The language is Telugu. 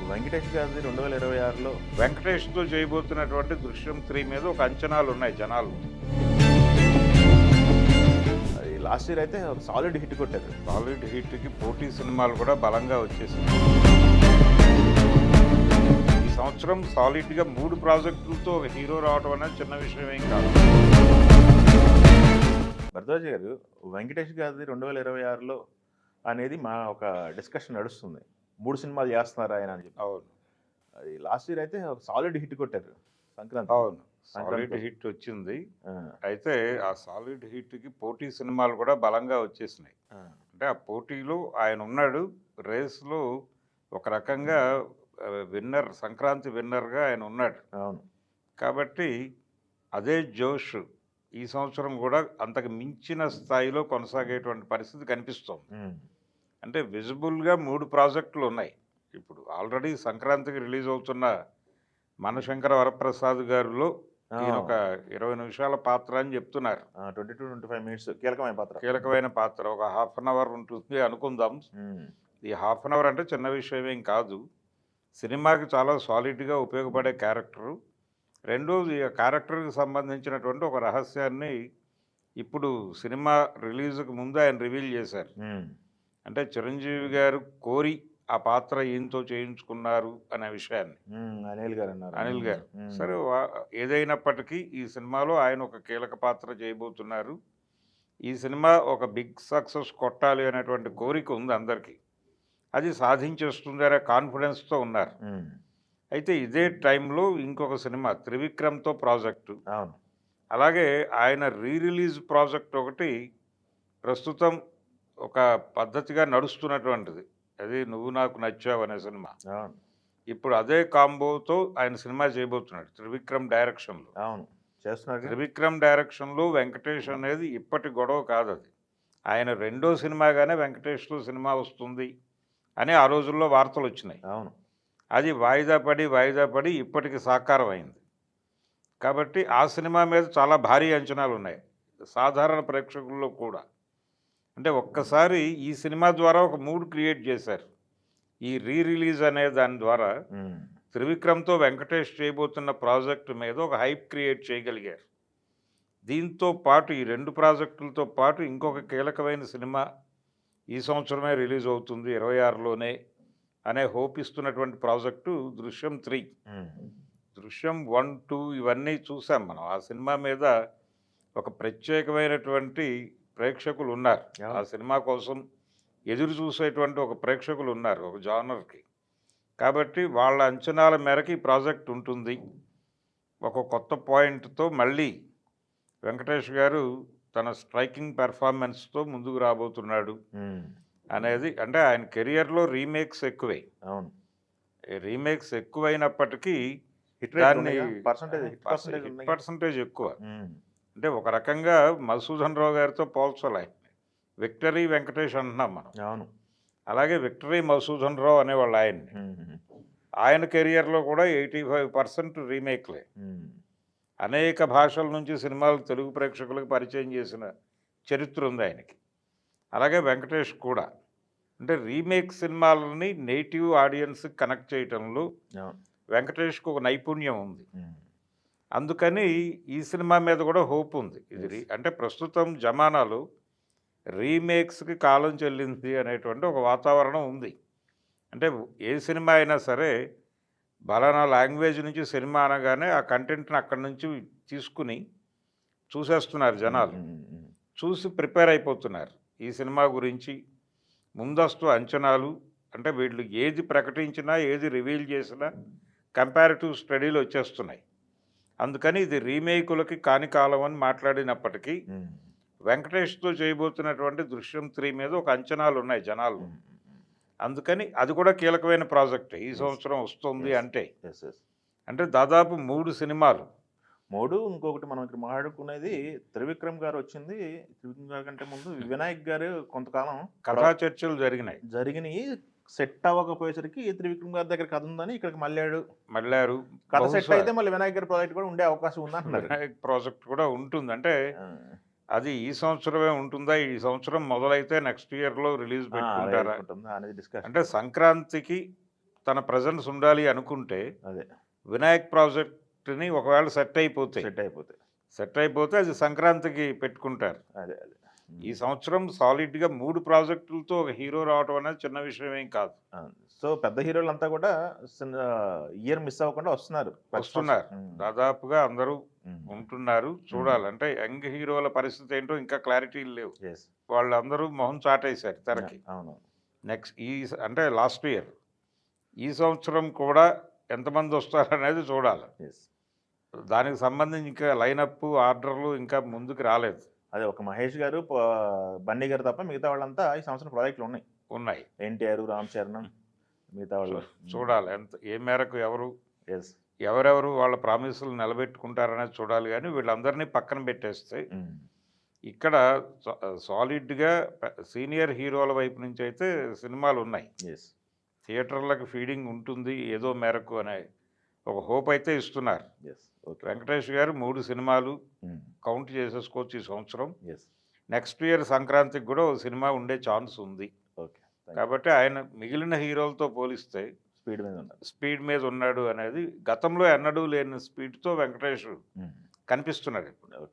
వెంకటేష్ గారిది 2026లో వెంకటేష్తో చేయబోతున్నటువంటి దృశ్యం 3 మీద ఒక అంచనాలు ఉన్నాయి జనాలు. అది లాస్ట్ ఇయర్ అయితే ఒక సాలిడ్ హిట్ కొట్టారు. సాలిడ్ హిట్కి పోటీ సినిమాలు కూడా బలంగా వచ్చేసాయి. ఈ సంవత్సరం సాలిడ్గా 3 ప్రాజెక్టులతో ఒక హీరో రావడం అనేది చిన్న విషయం ఏం కాదు. భరద్వాజ్ గారు, వెంకటేష్ గారిది 2026లో అనేది మా ఒక డిస్కషన్ నడుస్తుంది. 3 సినిమాలు చేస్తున్నారు ఆయన అని చెప్పి. అవును, అది లాస్ట్ ఇయర్ అయితే ఒక సాలిడ్ హిట్ కొట్టారు సంక్రాంతి. అవును, సాలిడ్ హిట్ వచ్చింది. ఆ, అయితే ఆ సాలిడ్ హిట్కి పోటీ సినిమాలు కూడా బలంగా వచ్చేసినాయి. ఆ, అంటే ఆ పోటీలో ఆయన ఉన్నాడు, రేస్లో ఒక రకంగా విన్నర్, సంక్రాంతి విన్నర్గా ఆయన ఉన్నాడు. అవును. కాబట్టి అదే జోష్ ఈ సంవత్సరం కూడా అంతకు మించిన స్థాయిలో కొనసాగేటువంటి పరిస్థితి కనిపిస్తోంది. ఉమ్, అంటే విజిబుల్గా 3 ప్రాజెక్టులు ఉన్నాయి. ఇప్పుడు ఆల్రెడీ సంక్రాంతికి రిలీజ్ అవుతున్న మనశంకర వరప్రసాద్ గారిలో ఈయన ఒక 20 నిమిషాల పాత్ర అని చెప్తున్నారు. 22-25 మినిట్స్ కీలకమైన పాత్ర. కీలకమైన పాత్ర, ఒక హాఫ్ అన్ అవర్ ఉంటుంది అనుకుందాం. ఉమ్, ఈ హాఫ్ అన్ అవర్ అంటే చిన్న విషయం ఏం కాదు. సినిమాకి చాలా సాలిడ్గా ఉపయోగపడే క్యారెక్టరు. రెండోది, ఆ క్యారెక్టర్కి సంబంధించినటువంటి ఒక రహస్యాన్ని ఇప్పుడు సినిమా రిలీజ్కి ముందు ఆయన రివీల్ చేశారు. ఉమ్, అంటే చిరంజీవి గారు కోరి ఆ పాత్ర ఈయనతో చేయించుకున్నారు అనే విషయాన్ని. అనిల్ గారు అన్నారు. అనిల్ గారు సరే, ఏదైనప్పటికీ ఈ సినిమాలో ఆయన ఒక కీలక పాత్ర చేయబోతున్నారు. ఈ సినిమా ఒక బిగ్ సక్సెస్ కొట్టాలి అనేటువంటి కోరిక ఉంది అందరికీ. అది సాధించేస్తుంది అనే కాన్ఫిడెన్స్తో ఉన్నారు. ఉమ్, అయితే ఇదే టైంలో ఇంకొక సినిమా త్రివిక్రమ్తో ప్రాజెక్టు, అవును. అలాగే ఆయన రిలీజ్ ప్రాజెక్ట్ ఒకటి ప్రస్తుతం ఒక పద్ధతిగా నడుస్తున్నటువంటిది. అది నువ్వు నాకు నచ్చావు అనే సినిమా. అవును. ఇప్పుడు అదే కాంబోతో ఆయన సినిమా చేయబోతున్నాడు త్రివిక్రమ్ డైరెక్షన్లో. అవును, చేస్తున్నారు. త్రివిక్రమ్ డైరెక్షన్లో వెంకటేష్ అనేది ఇప్పటి గొడవ కాదు. అది ఆయన రెండో సినిమాగానే వెంకటేష్లో సినిమా వస్తుంది అని ఆ రోజుల్లో వార్తలు వచ్చినాయి. అవును. అది వాయిదా పడి ఇప్పటికి సాకారం అయింది. కాబట్టి ఆ సినిమా మీద చాలా భారీ అంచనాలు ఉన్నాయి సాధారణ ప్రేక్షకుల్లో కూడా. అంటే ఒక్కసారి ఈ సినిమా ద్వారా ఒక మూడ్ క్రియేట్ చేశారు. ఈ రిలీజ్ అనే దాని ద్వారా ఉమ్, త్రివిక్రమ్తో వెంకటేష్ చేయబోతున్న ప్రాజెక్టు మీద ఒక హైప్ క్రియేట్ చేయగలిగారు. దీంతో పాటు ఈ 2 ప్రాజెక్టులతో పాటు ఇంకొక కీలకమైన సినిమా ఈ సంవత్సరమే రిలీజ్ అవుతుంది 26లోనే అనే హోప్ ఇస్తున్నటువంటి ప్రాజెక్టు దృశ్యం 3. ఉమ్, దృశ్యం 1, 2 ఇవన్నీ చూసాం మనం. ఆ సినిమా మీద ఒక ప్రత్యేకమైనటువంటి ప్రేక్షకులు ఉన్నారు. ఆ సినిమా కోసం ఎదురు చూసేటువంటి ఒక ప్రేక్షకులు ఉన్నారు, ఒక జానర్కి. కాబట్టి వాళ్ళ అంచనాల మేరకు ఈ ప్రాజెక్ట్ ఉంటుంది. ఒక కొత్త పాయింట్తో మళ్ళీ వెంకటేష్ గారు తన స్ట్రైకింగ్ పెర్ఫార్మెన్స్తో ముందుకు రాబోతున్నాడు ఉమ్, అనేది. అంటే ఆయన కెరియర్లో రీమేక్స్ ఎక్కువే. అవును. రీమేక్స్ ఎక్కువైనప్పటికీ హిట్ రేట్ దాన్ని పర్సంటేజ్ పర్సంటేజ్ ఎక్కువ. అంటే ఒక రకంగా మధుసూదన్ రావు గారితో పోల్చాలి. విక్టరీ వెంకటేష్ అంటున్నాం మనం. అవును. అలాగే విక్టరీ మధుసూదన్ రావు అనేవాళ్ళు ఆయన్ని. ఆయన కెరియర్లో కూడా 85% రీమేక్లే. అనేక భాషల నుంచి సినిమాలు తెలుగు ప్రేక్షకులకు పరిచయం చేసిన చరిత్ర ఉంది ఆయనకి. అలాగే వెంకటేష్ కూడా. అంటే రీమేక్ సినిమాలని నేటివ్ ఆడియన్స్ కనెక్ట్ చేయటంలో వెంకటేష్కి ఒక నైపుణ్యం ఉంది. అందుకని ఈ సినిమా మీద కూడా హోప్ ఉంది. ఇది అంటే ప్రస్తుతం జమానాలో రీమేక్స్కి కాలం చెల్లింది అనేటువంటి ఒక వాతావరణం ఉంది. అంటే ఏ సినిమా అయినా సరే బలానా లాంగ్వేజ్ నుంచి సినిమా అనగానే ఆ కంటెంట్ని అక్కడి నుంచి తీసుకుని చూసేస్తున్నారు జనాలు. చూసి ప్రిపేర్ అయిపోతున్నారు. ఈ సినిమా గురించి ముందస్తు అంచనాలు, అంటే వీళ్ళు ఏది ప్రకటించినా ఏది రివీల్ చేసినా కంపారిటివ్ స్టడీలు వచ్చేస్తున్నాయి. అందుకని ఇది రీమేకులకి కాని కాలం అని మాట్లాడినప్పటికీ వెంకటేష్తో చేయబోతున్నటువంటి దృశ్యం 3 మీద ఒక అంచనాలు ఉన్నాయి జనాలు. అందుకని అది కూడా కీలకమైన ప్రాజెక్ట్ ఈ సంవత్సరం వస్తుంది. అంటే దాదాపు 3 సినిమాలు. ఇంకొకటి మనం ఇక్కడ మాట్లాడుకునేది త్రివిక్రమ్ గారు వచ్చింది. త్రివిక్రమ్ గారి కంటే ముందు వినాయక్ గారు కొంతకాలం కథా చర్చలు జరిగినాయి. సెట్ అవ్వకపోయేసరికి త్రివిక్రమ్ గారి దగ్గర కథ ఉందని ఇక్కడికి మళ్ళారు. కథ సెట్ అయితే మళ్ళీ వినాయక్ గారి ప్రాజెక్ట్ కూడా ఉండే అవకాశం ఉందంటున్నారు. వినాయక్ ప్రాజెక్ట్ కూడా ఉంటుంది. అంటే అది ఈ సంవత్సరమే ఉంటుందా, ఈ సంవత్సరం మొదలైతే నెక్స్ట్ ఇయర్లో రిలీజ్ పెట్టుకుంటారా? అంటే సంక్రాంతికి తన ప్రజెన్స్ ఉండాలి అనుకుంటే అదే వినాయక్ ప్రాజెక్ట్ని ఒకవేళ సెట్ అయిపోతే అది సంక్రాంతికి పెట్టుకుంటారు. అదే అదే ఈ సంవత్సరం సాలిడ్గా 3 ప్రాజెక్టులతో ఒక హీరో రావడం అనేది చిన్న విషయం ఏం కాదు. సో పెద్ద హీరోలంతా కూడా ఇయర్ మిస్ అవ్వకుండా వస్తున్నారు. దాదాపుగా అందరూ ఉంటున్నారు. చూడాలి, అంటే యంగ్ హీరోల పరిస్థితి ఏంటో ఇంకా క్లారిటీ లేవు. వాళ్ళందరూ మొహం చాటేశారు తెరకి. అవును. నెక్స్ట్ అంటే లాస్ట్ ఇయర్, ఈ సంవత్సరం కూడా ఎంతమంది వస్తారనేది చూడాలి. దానికి సంబంధించి ఇంకా లైనప్ ఆర్డర్లు ఇంకా ముందుకు రాలేదు. అదే ఒక మహేష్ గారు, బన్నీ గారు తప్ప మిగతా వాళ్ళంతా ఈ సంవత్సరం ప్రాజెక్టులు ఉన్నాయి. ఎన్టీఆర్, రామ్ చరణ్, మిగతా వాళ్ళు చూడాలి ఏ మేరకు ఎవరెవరు వాళ్ళ ప్రామిసులు నిలబెట్టుకుంటారనేది చూడాలి. కానీ వీళ్ళందరినీ పక్కన పెట్టేస్తే ఇక్కడ సాలిడ్గా సీనియర్ హీరోల వైపు నుంచి అయితే సినిమాలు ఉన్నాయి. థియేటర్లకు ఫీడింగ్ ఉంటుంది ఏదో మేరకు అనే ఒక హోప్ అయితే ఇస్తున్నారు. వెంకటేష్ గారు 3 సినిమాలు కౌంట్ చేసేసుకోవచ్చు ఈ సంవత్సరం. నెక్స్ట్ ఇయర్ సంక్రాంతికి కూడా ఒక సినిమా ఉండే ఛాన్స్ ఉంది. కాబట్టి ఆయన మిగిలిన హీరోలతో పోలిస్తే స్పీడ్ మీద ఉన్నాడు అనేది గతంలో ఎన్నడూ లేని స్పీడ్తో వెంకటేష్ కనిపిస్తున్నాడు ఇప్పుడు.